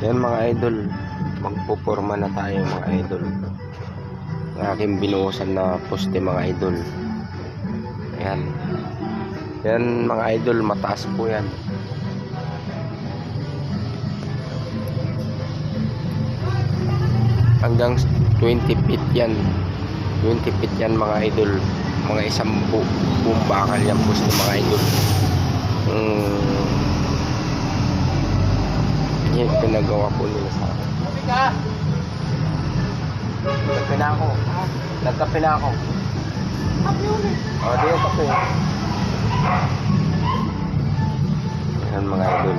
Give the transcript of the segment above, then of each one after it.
Yan mga idol, magpuporma na tayo mga idol. Ang aking binuhusan na poste mga idol. Yan mga idol, mataas po yan. Hanggang 20 feet yan. 20 feet yan mga idol. Mga isang buong bakal yan poste mga idol. Yan pinagawa po nila sa akin. Nagkape na ako. O, di yung kape. Yan mga idol.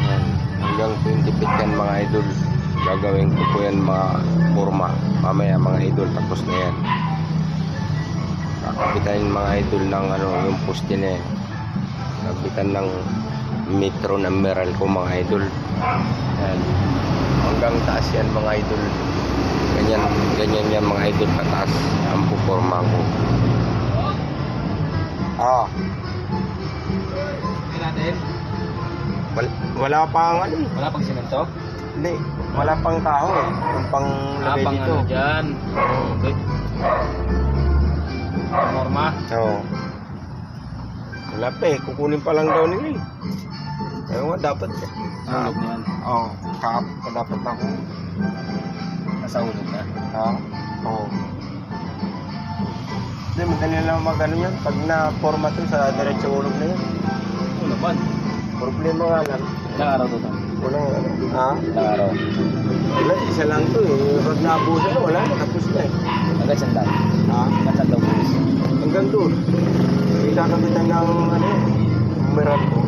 Yan. Hanggang 20 feet yan mga idol. Gagawin ko po yan mga forma. Mamaya mga idol, tapos na yan. Kakabitan mga idol ng yung poste na yan. Kabitan ng metro numeral ko mga idol. Yan. Hanggang taas yan mga idol. Ganyan yan mga idol, kataas ang puporma ko. Wala pang Wala pang simento? Hindi, wala pang kahoy. Yung pang lagay dito. Dyan. Okay. Norma? Oo. Wala pa eh, kukunin pa lang daw nila eh. Ayaw nga, dapat eh. Ulog na yan. Oo, dapat ako. Nasa ulog na. Oo. Hindi, madali lang mag-ano yan. Pag na-format yun sa diretso ulog na yan. Oo naman. Problema nga lang. Ilang araw doon? Walang Ilang araw? Wala, isa lang to eh. Pag naabusan na, wala na, tapos na eh. Hanggang sandal? Hanggang sandal po. Hanggang doon. Ikakabitan ng numeral ko.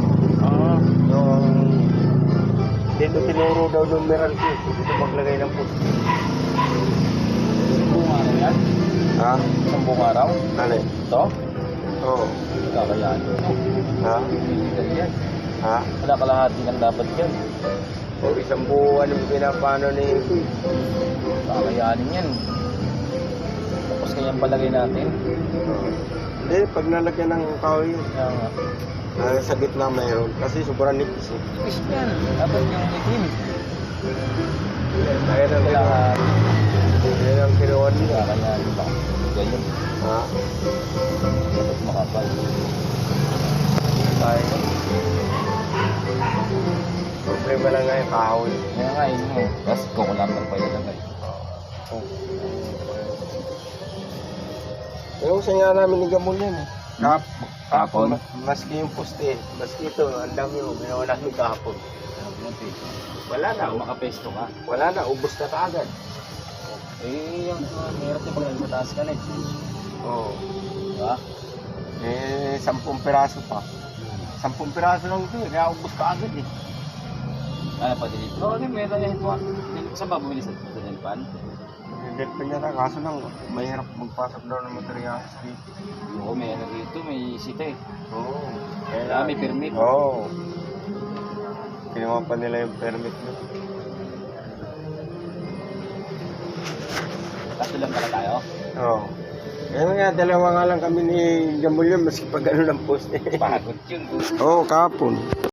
Dito tinuro daw numeral ko. Dito maglagay ng post. Isang buong araw yan? Isang buong araw? Ano eh? Ito? Oo. Kakayaan ko. Hindi yan. Wala kalahati ng dapat yan. O isang buwan yung pinapano ni Ito. Kakayanin yan. Tapos kanyang palagay natin. Hindi, pag nalagyan ng kahoy yun. Kaya nga. Sa gitna mayroon. Kasi sobrang nipis eh. Nipis yan. Dapat yung itim. Ayan ang kinuha. Ayan ang kinuha nila. Kakayanin ba? Ganyan. Dapat makapal. Tayo. Problema lang nga yung kahoy. Kaya nga yun mo. Tapos kukulangan pa yun lang. Yung usa nga namin ni Gamon yan eh. Kahapon? Maski yung poste, maski ito, ang dami mo, ginawa namin kahapon. Wala na, makapesto ka. Wala na, ubos na kaagad. Yung meron yung pag nagmataas ka na eh. Oo. Diba? 10 piraso pa. 10 piraso lang ito, kaya ubos kaagad eh. Ano pa din ito? Oo, meron yan ito. Saan ba bumili sa Delpan? Hindi pa niya na, kaso lang, mahirap magpasok daw ng materyales dito. Oo, may ano dito, may sita eh. Oo. May permit. Oo. Kinuha pa nila yung permit nyo. Tatlo lang pala tayo? Oo. Kaya nga, dalawa nga lang kami ni Gamulyo, maski pag ano ng poste. Pagod yun. Oo, kahapon.